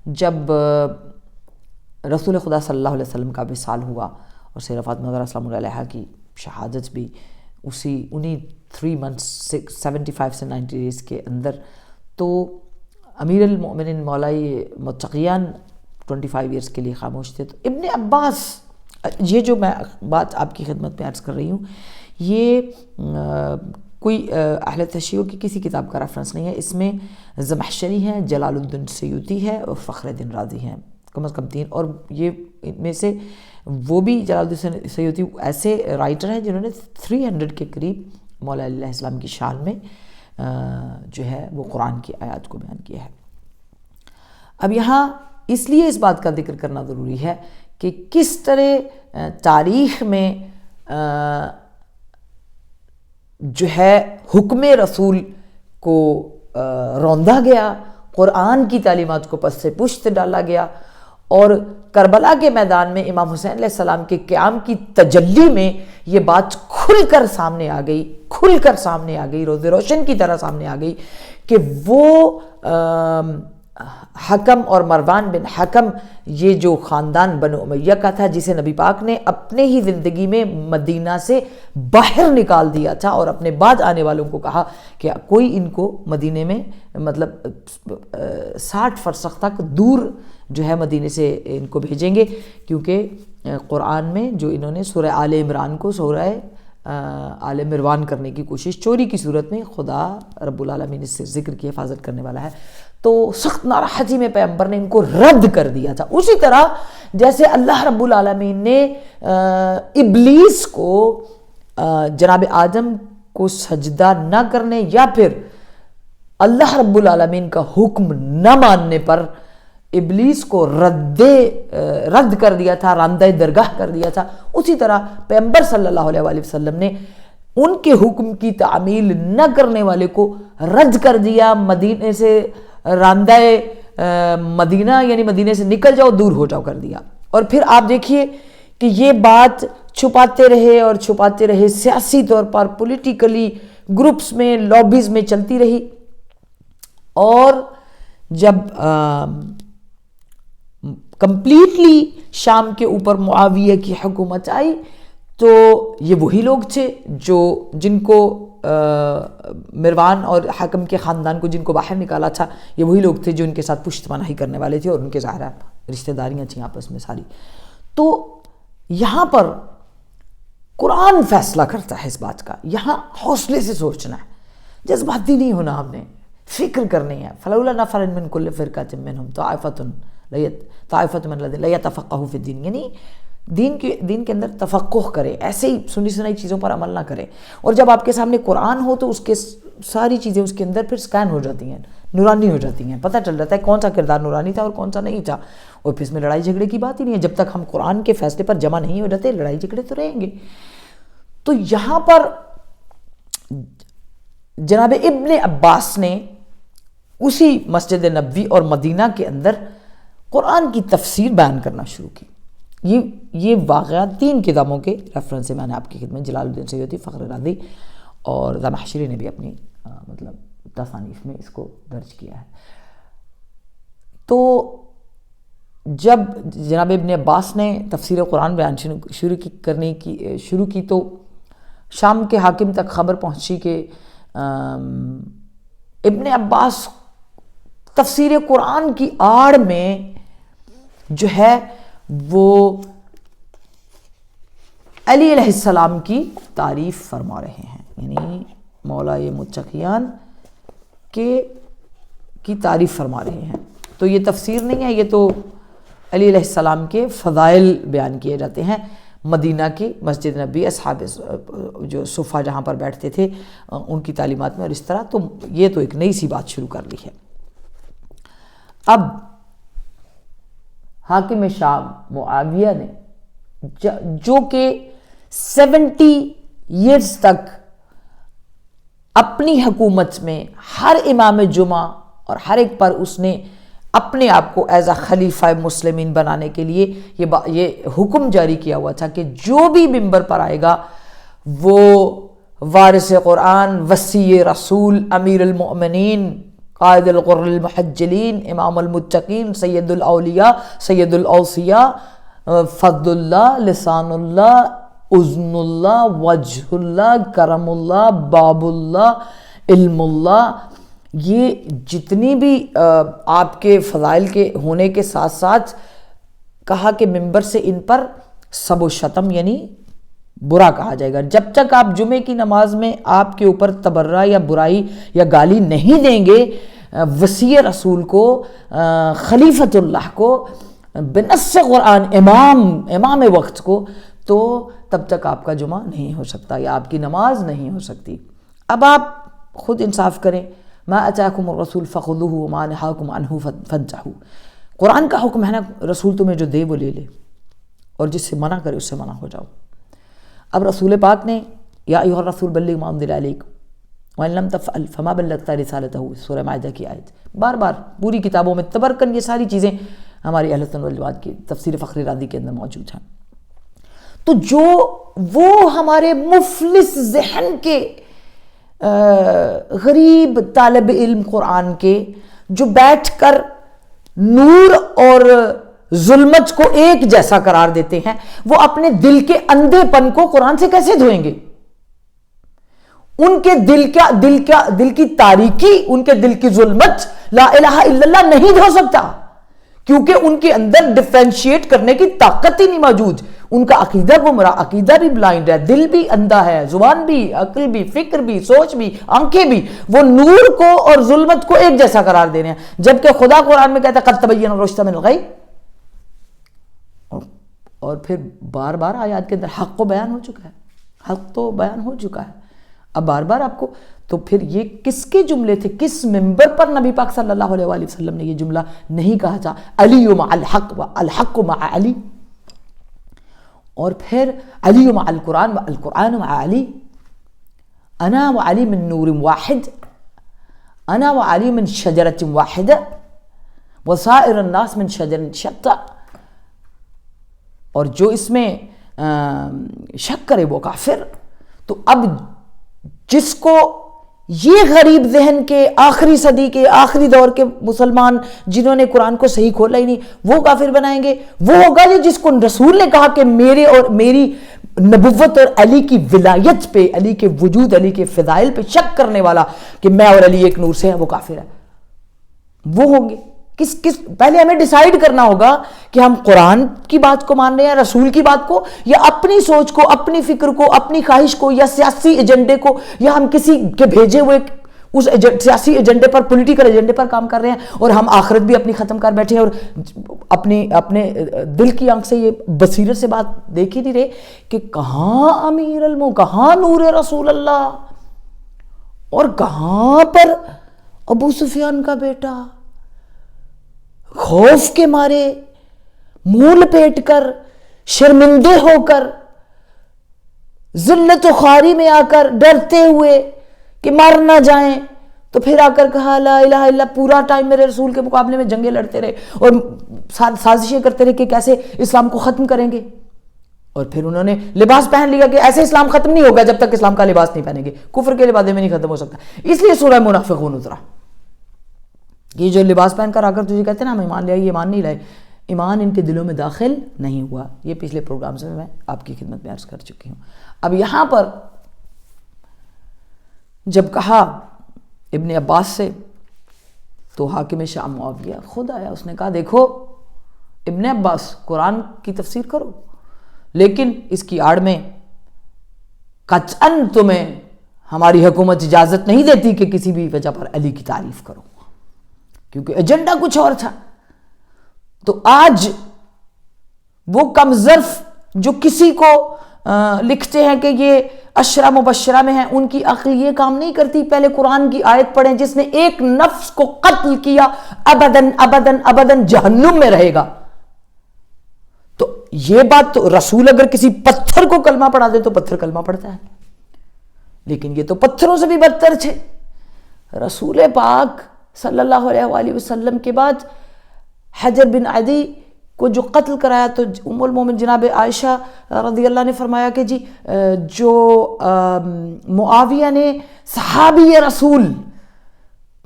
جب رسول خدا صلی اللہ علیہ وسلم کا وصال ہوا اور سیدہ فاطمہ زہرا سلام اللہ علیہا کی شہادت بھی انہی 3 months 75 سے 90 days کے اندر، تو امیر المؤمنین مولائی متقیان 25 years کے لیے خاموش تھے. تو ابن عباس، یہ جو میں بات آپ کی خدمت میں عرض کر رہی ہوں، یہ کوئی اہل تشیع کی کسی کتاب کا ریفرنس نہیں ہے. اس میں زمخشری ہیں، جلال الدین سیوطی ہے اور فخر الدین رازی ہیں، کم از کم 3. اور یہ ان میں سے وہ بھی جلال الدین سیوطی ایسے رائٹر ہیں جنہوں نے 300 کے قریب مولا علیہ السلام کی شان میں جو ہے وہ قرآن کی آیات کو بیان کیا ہے. اب یہاں اس لیے اس بات کا ذکر کرنا ضروری ہے کہ کس طرح تاریخ میں جو ہے حکم رسول کو روندا گیا، قرآن کی تعلیمات کو پس سے پشت ڈالا گیا، اور کربلا کے میدان میں امام حسین علیہ السلام کے قیام کی تجلی میں یہ بات کھل کر سامنے آ گئی، روز روشن کی طرح سامنے آ گئی کہ وہ حکم اور مروان بن حکم، یہ جو خاندان بنو امیہ کا تھا، جسے نبی پاک نے اپنے ہی زندگی میں مدینہ سے باہر نکال دیا تھا اور اپنے بعد آنے والوں کو کہا کہ کوئی ان کو مدینے میں مطلب 60 فرسخ تک دور جو ہے مدینے سے ان کو بھیجیں گے، کیونکہ قرآن میں جو انہوں نے سورہ آل عمران کو سورہ آل مروان کرنے کی کوشش، چوری کی صورت میں خدا رب العالمین اس سے ذکر کی حفاظت کرنے والا ہے، تو سخت ناراحتی میں پیغمبر نے ان کو رد کر دیا تھا. اسی طرح جیسے اللہ رب العالمین نے ابلیس کو جناب آدم کو سجدہ نہ کرنے یا پھر اللہ رب العالمین کا حکم نہ ماننے پر ابلیس کو رد کر دیا تھا، راندہ درگاہ کر دیا تھا، اسی طرح پیغمبر صلی اللہ علیہ وآلہ وسلم نے ان کے حکم کی تعمیل نہ کرنے والے کو رد کر دیا، مدینے سے راندہ مدینہ یعنی مدینے سے نکل جاؤ، دور ہو جاؤ کر دیا. اور پھر آپ دیکھیے کہ یہ بات چھپاتے رہے سیاسی طور پر، پولیٹیکلی گروپس میں، لابیز میں چلتی رہی، اور جب کمپلیٹلی شام کے اوپر معاویہ کی حکومت آئی تو یہ وہی لوگ تھے جن کو مروان اور حکم کے خاندان کو جن کو باہر نکالا تھا، یہ وہی لوگ تھے جو ان کے ساتھ پشت پناہی کرنے والے تھے، اور ان کے ظاہرہ رشتہ داریاں تھیں آپس میں ساری. تو یہاں پر قرآن فیصلہ کرتا ہے اس بات کا. یہاں حوصلے سے سوچنا ہے، جذباتی نہیں ہونا، ہم نے فکر کرنی ہے. فلولا نفر من کل فرقۃ منہم طائفۃ من الذین لیتفقہوا فی الدین، یعنی دین کے اندر تفقہ کرے، ایسے ہی سنی سنائی چیزوں پر عمل نہ کرے. اور جب آپ کے سامنے قرآن ہو تو اس کے ساری چیزیں اس کے اندر پھر سکین ہو جاتی ہیں، نورانی ہو جاتی ہیں، پتہ چل جاتا ہے کون سا کردار نورانی تھا اور کون سا نہیں تھا. اور پھر اس میں لڑائی جھگڑے کی بات ہی نہیں ہے. جب تک ہم قرآن کے فیصلے پر جمع نہیں ہو جاتے، لڑائی جھگڑے تو رہیں گے. تو یہاں پر جناب ابن عباس نے اسی مسجد نبوی اور مدینہ کے اندر قرآن کی تفسیر بیان کرنا شروع کی. یہ واقعات 3 کتابوں کے ریفرنس سے میں نے آپ کی خدمت، جلال الدین سیوطی، فخر رازی اور زمخشری نے بھی اپنی مطلب تصانیف میں اس کو درج کیا ہے. تو جب جناب ابن عباس نے تفسیر قرآن بیان شروع کی تو شام کے حاکم تک خبر پہنچی کہ ابن عباس تفسیر قرآن کی آڑ میں جو ہے وہ علی علیہ السلام کی تعریف فرما رہے ہیں، یعنی مولا متقیان کی تعریف فرما رہے ہیں. تو یہ تفسیر نہیں ہے، یہ تو علی علیہ السلام کے فضائل بیان کیے جاتے ہیں. مدینہ کی مسجد نبی، اصحاب جو صفہ جہاں پر بیٹھتے تھے ان کی تعلیمات میں، اور اس طرح. تو یہ تو ایک نئی سی بات شروع کر لی ہے. اب حاکم شام معاویہ نے جو کہ 70 ایئرز تک اپنی حکومت میں ہر امام جمعہ اور ہر ایک پر اس نے اپنے آپ کو ایز اے خلیفہ مسلمین بنانے کے لیے یہ حکم جاری کیا ہوا تھا کہ جو بھی منبر پر آئے گا وہ وارث قرآن، وصی رسول، امیر المؤمنین، قائد الغر المحجلین، امام المتقین، سید الاولیاء، سید الاوصیاء، فضل اللہ، لسان اللہ، اذن اللہ، وجہ اللہ، کرم اللہ، باب اللہ، علم اللہ. یہ جتنی بھی آپ کے فضائل کے ہونے کے ساتھ ساتھ کہا کہ ممبر سے ان پر سب و شتم یعنی برا کہا جائے گا. جب تک آپ جمعے کی نماز میں آپ کے اوپر تبرہ یا برائی یا گالی نہیں دیں گے وصی رسول کو، خلیفۃ اللہ کو، بنص قرآن امام وقت کو، تو تب تک آپ کا جمعہ نہیں ہو سکتا یا آپ کی نماز نہیں ہو سکتی. اب آپ خود انصاف کریں. ما اتاکم الرسول فخذوہ وما نہاکم عنہ فانتہوا. قرآن کا حکم ہے نا، رسول تمہیں جو دے وہ لے لے، اور جس سے منع کرے اس سے منع ہو جاؤ. اب رسول پاک نے یا ایھا الرسول بلغ ما انزل الیک وان لم تفعل فما بلغت رسالتہ، سورہ مائدہ کی آیت بار بار پوری کتابوں میں تبرکن یہ ساری چیزیں ہماری اہل سنت والجماعت کی تفسیر فخر رازی کے اندر موجود ہیں. تو جو وہ ہمارے مفلس ذہن کے غریب طالب علم قرآن کے جو بیٹھ کر نور اور ظلمت کو ایک جیسا قرار دیتے ہیں، وہ اپنے دل کے اندھے پن کو قرآن سے کیسے دھوئیں گے؟ ان کے دل کی تاریکی، ان کے دل کی ظلمت لا الہ الا اللہ نہیں دھو سکتا، کیونکہ ان کے اندر ڈیفرینشیٹ کرنے کی طاقت ہی نہیں موجود. ان کا عقیدہ گمراہ، عقیدہ بھی بلائنڈ ہے، دل بھی اندھا ہے، زبان بھی، عقل بھی، فکر بھی، سوچ بھی، آنکھیں بھی. وہ نور کو اور ظلمت کو ایک جیسا قرار دے رہے ہیں، جبکہ خدا قرآن میں کہتا ہے قد تبین الرشد من الغی. اور پھر بار بار آیات کے اندر حق کو بیان ہو چکا ہے، حق تو بیان ہو چکا ہے. اب بار بار آپ کو، تو پھر یہ کس کے جملے تھے؟ کس ممبر پر نبی پاک صلی اللہ علیہ وآلہ وسلم نے یہ جملہ نہیں کہا تھا علی مع الحق و الحق مع علی؟ اور پھر علی مع القرآن و القرآن مع علی، انا و علی من نور واحد، انا و علی من شجرۃ واحدہ وسائر الناس من شجر شتى. اور جو اس میں شک کرے وہ کافر. تو اب جس کو یہ غریب ذہن کے آخری صدی کے آخری دور کے مسلمان جنہوں نے قرآن کو صحیح کھولا ہی نہیں وہ کافر بنائیں گے، وہ ہوگا جس کو رسول نے کہا کہ میرے اور میری نبوت اور علی کی ولایت پہ، علی کے وجود، علی کے فضائل پہ شک کرنے والا کہ میں اور علی ایک نور سے ہیں، وہ کافر ہے. وہ ہوں گے. پہلے ہمیں ڈیسائیڈ کرنا ہوگا کہ ہم قرآن کی بات کو مان رہے ہیں، رسول کی بات کو، یا اپنی سوچ کو، اپنی فکر کو، اپنی خواہش کو، یا سیاسی ایجنڈے کو، یا ہم کسی کے بھیجے ہوئے اس سیاسی ایجنڈے پر، پولیٹیکل ایجنڈے پر کام کر رہے ہیں، اور ہم آخرت بھی اپنی ختم کر بیٹھے ہیں اور اپنے دل کی آنکھ سے یہ بصیرت سے بات دیکھ ہی نہیں رہے کہ کہاں امیر المومنین، کہاں نور رسول اللہ، اور کہاں پر ابو سفیان کا بیٹا خوف کے مارے منہ لپیٹ کر، شرمندے ہو کر، ذلت و خواری میں آ کر، ڈرتے ہوئے کہ مر نہ جائیں، تو پھر آ کر کہا لا الہ الا اللہ. پورا ٹائم میرے رسول کے مقابلے میں جنگیں لڑتے رہے اور سازشیں کرتے رہے کہ کیسے اسلام کو ختم کریں گے. اور پھر انہوں نے لباس پہن لیا کہ ایسے اسلام ختم نہیں ہوگا جب تک اسلام کا لباس نہیں پہنیں گے، کفر کے لباس میں نہیں ختم ہو سکتا. اس لیے سورہ منافقون اترا. یہ جو لباس پہن کر آ کر تجھے کہتے ہیں نا ہم ایمان لے آئے، یہ ایمان نہیں لائے، ایمان ان کے دلوں میں داخل نہیں ہوا. یہ پچھلے پروگرام سے میں آپ کی خدمت میں عرض کر چکی ہوں. اب یہاں پر جب کہا ابن عباس سے تو حاکم شام معاویہ خود آیا، اس نے کہا دیکھو ابن عباس قرآن کی تفسیر کرو، لیکن اس کی آڑ میں قطعاً تمہیں ہماری حکومت اجازت نہیں دیتی کہ کسی بھی وجہ پر علی کی تعریف کرو، کیونکہ ایجنڈا کچھ اور تھا. تو آج وہ کم ظرف جو کسی کو لکھتے ہیں کہ یہ عشرہ مبشرہ میں ہیں، ان کی عقل یہ کام نہیں کرتی پہلے قرآن کی آیت پڑھیں جس نے ایک نفس کو قتل کیا ابداً ابداً ابداً جہنم میں رہے گا. تو یہ بات تو رسول اگر کسی پتھر کو کلمہ پڑھا دے تو پتھر کلمہ پڑھتا ہے، لیکن یہ تو پتھروں سے بھی بدتر تھے. رسول پاک صلی اللہ علیہ وآلہ وسلم کے بعد حجر بن عدی کو جو قتل کرایا تو ام المومن جناب عائشہ رضی اللہ نے فرمایا کہ جی جو معاویہ نے صحابی رسول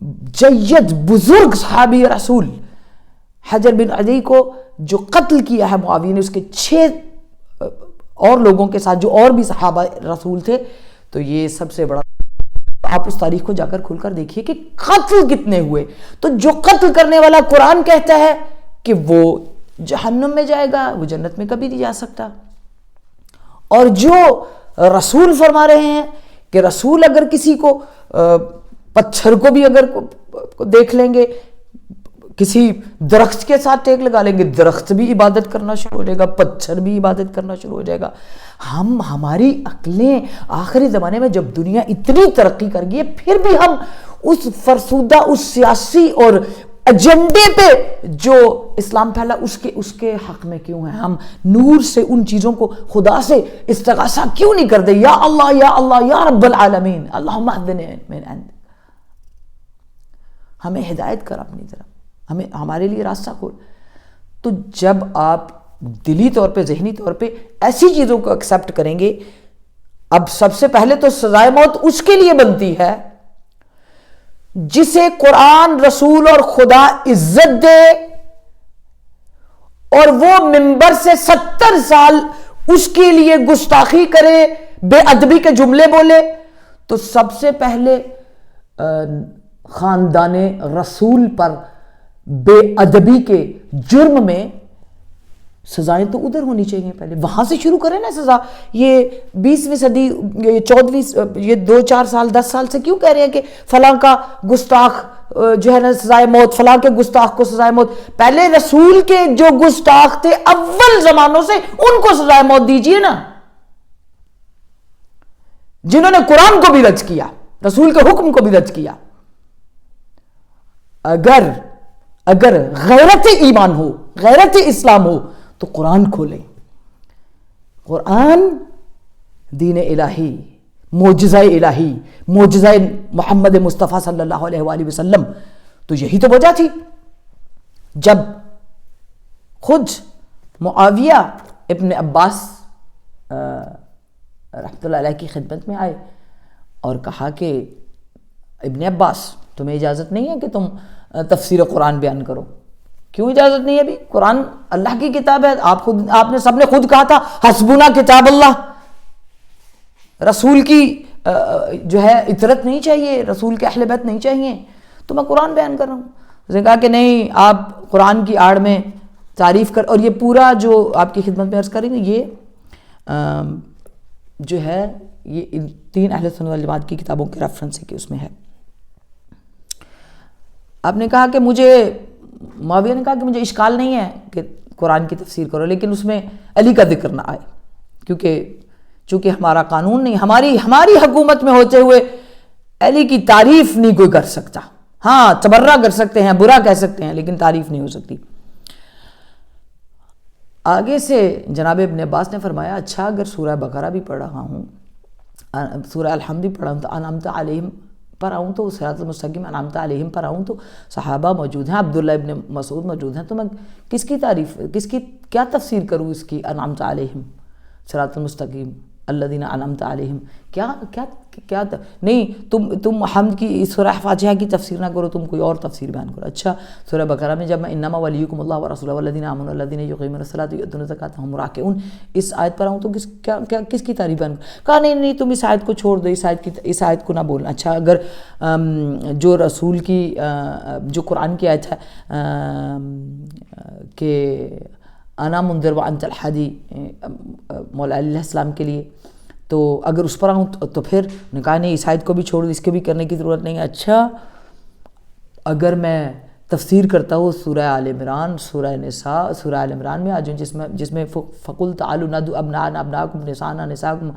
جید بزرگ صحابی رسول حجر بن عدی کو جو قتل کیا ہے معاویہ نے، اس کے 6 اور لوگوں کے ساتھ جو اور بھی صحابہ رسول تھے. تو یہ سب سے بڑا، آپ اس تاریخ کو جا کر کھول کر دیکھیے کہ قتل کتنے ہوئے. تو جو قتل کرنے والا قرآن کہتا ہے کہ وہ جہنم میں جائے گا، وہ جنت میں کبھی نہیں جا سکتا. اور جو رسول فرما رہے ہیں کہ رسول اگر کسی کو پتھر کو بھی اگر دیکھ لیں گے، کسی درخت کے ساتھ ٹیک لگا لیں گے، درخت بھی عبادت کرنا شروع ہو جائے گا، پتھر بھی عبادت کرنا شروع ہو جائے گا. ہماری عقلیں آخری زمانے میں جب دنیا اتنی ترقی کر گئی ہے، پھر بھی ہم اس فرسودہ، اس سیاسی اور ایجنڈے پہ جو اسلام پھیلا اس کے حق میں کیوں ہیں؟ ہم نور سے ان چیزوں کو، خدا سے استغاثہ کیوں نہیں کرتے؟ یا اللہ یا رب العالمین، اللہم اہدنا من عندک، ہمیں ہدایت کر اپنی طرف، ہمارے لیے راستہ کھول. تو جب آپ دلی طور پہ، ذہنی طور پہ ایسی چیزوں کو ایکسیپٹ کریں گے، اب سب سے پہلے تو سزائے موت اس کے لیے بنتی ہے جسے قرآن، رسول اور خدا عزت دے، اور وہ ممبر سے 70 سال اس کے لیے گستاخی کرے، بے ادبی کے جملے بولے. تو سب سے پہلے خاندان رسول پر بے ادبی کے جرم میں سزائیں تو ادھر ہونی چاہیے، پہلے وہاں سے شروع کریں نا سزا. یہ 20ویں صدی، یہ 14ویں، یہ 2-4 سال 10 سال سے کیوں کہہ رہے ہیں کہ فلاں کا گستاخ جو ہے نا سزائے موت، فلاں کے گستاخ کو سزائے موت؟ پہلے رسول کے جو گستاخ تھے اول زمانوں سے، ان کو سزائے موت دیجئے نا، جنہوں نے قرآن کو بھی رد کیا، رسول کے حکم کو بھی رد کیا. اگر غیرت ایمان ہو، غیرت اسلام ہو، تو قرآن کھولیں. قرآن دین الہی، معجزہ الہی، معجزہ محمد مصطفیٰ صلی اللہ علیہ وآلہ وسلم. تو یہی تو وجہ تھی جب خود معاویہ ابن عباس رحمۃ اللہ علیہ کی خدمت میں آئے اور کہا کہ ابن عباس، تمہیں اجازت نہیں ہے کہ تم تفسیر قرآن بیان کرو. کیوں اجازت نہیں ہے؟ بھی قرآن اللہ کی کتاب ہے، آپ نے سب نے خود کہا تھا حسبنا کتاب اللہ. رسول کی جو ہے اطرت نہیں چاہیے، رسول کے اہل بیت نہیں چاہیے، تو میں قرآن بیان کر رہا ہوں. اس نے کہا کہ نہیں، آپ قرآن کی آڑ میں تعریف کر، اور یہ پورا جو آپ کی خدمت میں عرض کریں گے، یہ جو ہے یہ 3 اہل سنت والجماعت کی کتابوں کے ریفرنس ہے کہ اس میں ہے. آپ نے کہا کہ معاویہ نے کہا کہ مجھے اشکال نہیں ہے کہ قرآن کی تفسیر کرو، لیکن اس میں علی کا ذکر نہ آئے، چونکہ ہمارا قانون نہیں، ہماری حکومت میں ہوتے ہوئے علی کی تعریف نہیں کوئی کر سکتا. ہاں تبرہ کر سکتے ہیں، برا کہہ سکتے ہیں، لیکن تعریف نہیں ہو سکتی. آگے سے جناب ابن عباس نے فرمایا، اچھا اگر سورہ بقرہ بھی پڑھ رہا ہوں، سورہ الحمد بھی پڑھا ہوں، تو انعمت علیہم پر آؤں، تو صراط المستقیم انعمت علیہم پر آؤں، تو صحابہ موجود ہیں، عبداللہ ابن مسعود موجود ہیں، تو میں کس کی تعریف، کیا تفسیر کروں اس کی؟ انعمت علیہم، صراط المستقیم، الذین انعمت علیہم، کیا نہیں، تم حمد کی سورہ فاتحہ کی تفسیر نہ کرو، تم کوئی اور تفسیر بیان کرو. اچھا سورہ بقرہ میں جب میں انما ولیکم اللہ ورسولہ والذین آمنوا الذین یقیمون الصلاۃ ویؤتون الزکاۃ وہم راکعون، اس آیت پر آؤں تو کس کی تعریف بیان کروں؟ کہا نہیں تم اس آیت کو چھوڑ دو، اس آیت کو نہ بولنا. اچھا اگر جو رسول کی جو قرآن کی آیت ہے کہ انا منذر وانت الحادی، مولا علیہ السلام کے لیے، تو اگر اس پر آؤں تو پھر نے کہا نہیں، اس آیت کو بھی چھوڑ دو، اس کے بھی کرنے کی ضرورت نہیں ہے. اچھا اگر میں تفسیر کرتا ہوں سورہ آل عمران، سورہ نساء، سورہ آل عمران میں آج جس میں فقل تعالوا ندعو ابناءنا ابناءکم نساءنا نساءکم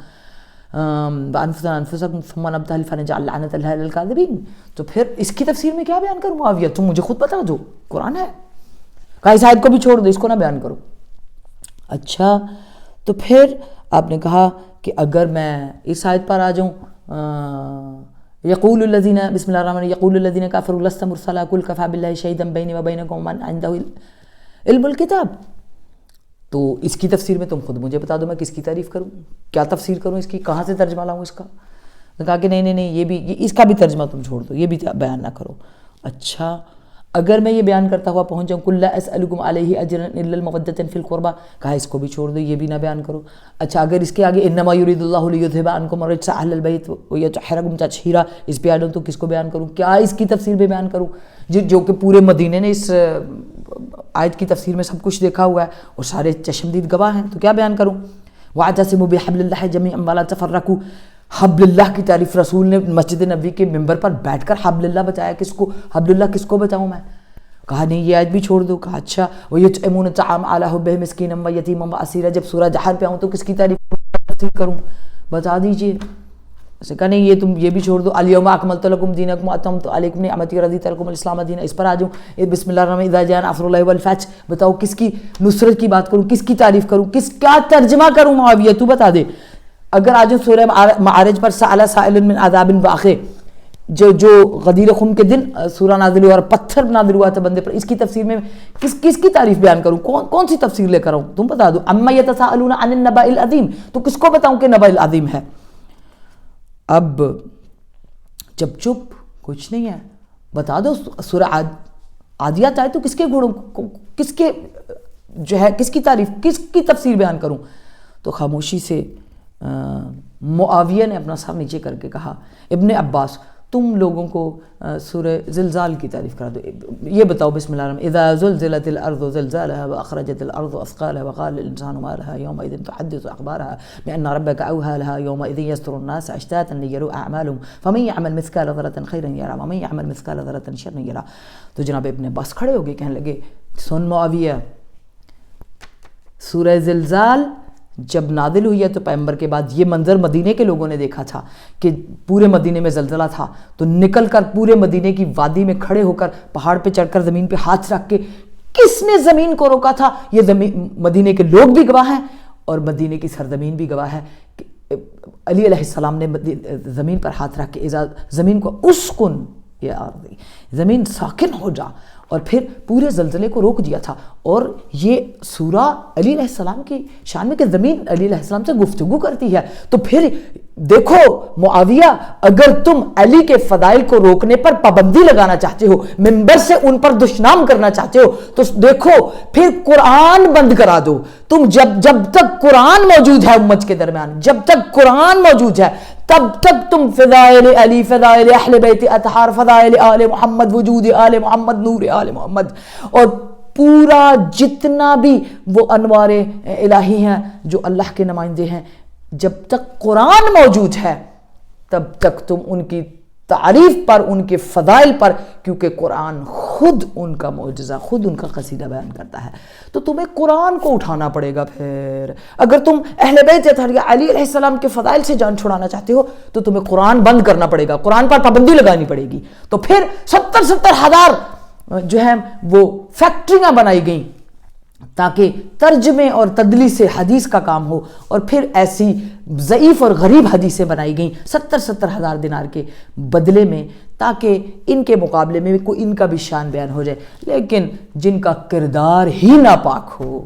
وانفسنا انفسکم ثم نبتہل فنجعل لعنۃ اللہ علی الکاذبین، تو پھر اس کی تفسیر میں کیا بیان کروں؟ معاویہ تم مجھے خود بتا دو، قرآن ہے. کہا اس آیت کو بھی چھوڑ دو، اس کو نہ بیان کرو. اچھا تو پھر آپ نے کہا کہ اگر میں اس آیت پر آ جاؤں، یقول الذین، بسم اللہ الرحمن الرحیم، یقول الذین کفروا لست مرسلا قل کفی باللہ شہیدا بینی و بینکم ومن عنده علم الکتاب، تو اس کی تفسیر میں تم خود مجھے بتا دو، میں کس کی تعریف کروں، کیا تفسیر کروں اس کی، کہاں سے ترجمہ لاؤں اس کا؟ تو کہا کہ نہیں یہ بھی اس کا بھی ترجمہ تم چھوڑ دو، یہ بھی بیان نہ کرو. اچھا اگر میں یہ بیان کرتا ہوا پہنچ جاؤں کل لا اسألکم علیہ اجرا الا المودۃ فی القربى، کہا اس کو بھی چھوڑ دو، یہ بھی نہ بیان کرو. اچھا اگر اس کے آگے انما یرید اللہ لیذھب عنکم الرجس اہل البیت ویطہرکم تطہیرا، اس پہ آ جاؤں تو کس کو بیان کروں؟ کیا اس کی تفسیر بھی بیان کروں جو کہ پورے مدینے نے اس آیت کی تفسیر میں سب کچھ دیکھا ہوا ہے اور سارے چشمدید گواہ ہیں، تو کیا بیان کروں؟ واعتصموا بحبل اللہ جمیعا ولا تفرقوا، حبل اللہ کی تعریف رسول نے مسجد نبوی کے ممبر پر بیٹھ کر حبل اللہ بتایا. کس کو حبل اللہ کس کو بتاؤں میں؟ کہا نہیں یہ آیت بھی چھوڑ دو. کہا اچھا وَيُطْعِمُونَ الطَّعَامَ عَلَىٰ حُبِّهِ مِسْكِينًا وَيَتِيمًا وَأَسِيرًا، جب سورہ جہر پہ آؤں تو کس کی تعریف کروں؟ بتا دیجئے. اسے کہا نہیں یہ بھی چھوڑ دو. الْيَوْمَ أَكْمَلْتُ لَكُمْ دِينَكُمْ وَأَتْمَمْتُ عَلَيْكُمْ نِعْمَتِي وَرَضِيتُ لَكُمُ الْإِسْلَامَ دِينًا، اس پر آ جاؤں. بسم اللہ الرحمن اذا جاء نصر اللہ والفتح، بتاؤ کس کی نصرت کی بات کروں، کس کی تعریف کروں، کیا ترجمہ کروں؟ معاویہ تو بتا دے. اگر آ جاؤں سورہ معارج پر سأل سائل من عذاب واقع، جو غدیر خم کے دن سورہ نازل ہوا اور پتھر نازل ہوا تھا بندے پر، اس کی تفسیر میں کس کی تعریف بیان کروں؟ کون سی تفسیر لے کر آؤں؟ تم بتا دو. اما یتساءلون عن النبأ العظیم، تو کس کو بتاؤں کہ نبأ العظیم ہے؟ اب جب چپ کچھ نہیں ہے بتا دو. سورہ عادیات آئے تو کس کے گھوڑوں، کس کے جو ہے کس کی تعریف، کس کی تفسیر بیان کروں؟ تو خاموشی سے معاویہ نے اپنا سر نیچے کر کے کہا ابن عباس تم لوگوں کو سورہ زلزال کی تعریف کرا دو. یہ بتاؤ بسم اللہ الرحمن اذا زلزلت الارض زلزالها واخرجت الارض اثقالها وقال الانسان ما لها يومئذ تحدث اخبارها بان ربك اوحى لها يومئذ يصدر الناس اشتاتا ليروا اعمالهم فمن يعمل مثقال ذرة خيرا يرى ومن يعمل مثقال ذرة شرا يرى. تو جناب ابن عباس کھڑے ہو گئے، کہنے لگے سن معاویہ، سورہ زلزال جب نازل ہوئی ہے تو پیغمبر کے بعد یہ منظر مدینے کے لوگوں نے دیکھا تھا کہ پورے مدینے میں زلزلہ تھا، تو نکل کر پورے مدینے کی وادی میں کھڑے ہو کر پہاڑ پہ چڑھ کر زمین پہ ہاتھ رکھ کے کس نے زمین کو روکا تھا؟ یہ مدینے کے لوگ بھی گواہ ہیں اور مدینے کی سرزمین بھی گواہ ہے کہ علی علیہ السلام نے زمین پر ہاتھ رکھ کے زمین کو اسکن یا آرضی، زمین ساکن ہو جا، اور پھر پورے زلزلے کو روک دیا تھا. اور یہ سورہ علی علیہ السلام کی شان میں کہ زمین علی علیہ السلام سے گفتگو کرتی ہے. تو پھر دیکھو معاویہ، اگر تم علی کے فضائل کو روکنے پر پابندی لگانا چاہتے ہو، منبر سے ان پر دشنام کرنا چاہتے ہو، تو دیکھو پھر قرآن بند کرا دو. تم جب تک قرآن موجود ہے امت کے درمیان، جب تک قرآن موجود ہے تب تک تم فضائل علی، فضائل اہل بیت اطہار، فضائل آل محمد، وجود آل محمد، نور آل محمد، اور پورا جتنا بھی وہ انوار الہی ہیں جو اللہ کے نمائندے ہیں، جب تک قرآن موجود ہے تب تک تم ان کی تعریف پر، ان کے فضائل پر، کیونکہ قرآن خود ان کا معجزہ، خود ان کا قصیدہ بیان کرتا ہے. تو تمہیں قرآن کو اٹھانا پڑے گا. پھر اگر تم اہل بیت اطہار علی علیہ السلام کے فضائل سے جان چھڑانا چاہتے ہو تو تمہیں قرآن بند کرنا پڑے گا، قرآن پر پابندی لگانی پڑے گی. تو پھر 70,000 جو ہیں وہ فیکٹریاں بنائی گئیں تاکہ ترجمے اور تدلیس حدیث کا کام ہو، اور پھر ایسی ضعیف اور غریب حدیثیں بنائی گئیں 70,000 دینار کے بدلے میں، تاکہ ان کے مقابلے میں کوئی ان کا بھی شان بیان ہو جائے. لیکن جن کا کردار ہی ناپاک ہو،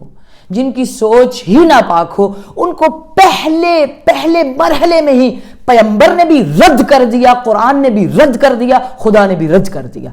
جن کی سوچ ہی ناپاک ہو، ان کو پہلے مرحلے میں ہی پیغمبر نے بھی رد کر دیا، قرآن نے بھی رد کر دیا، خدا نے بھی رد کر دیا.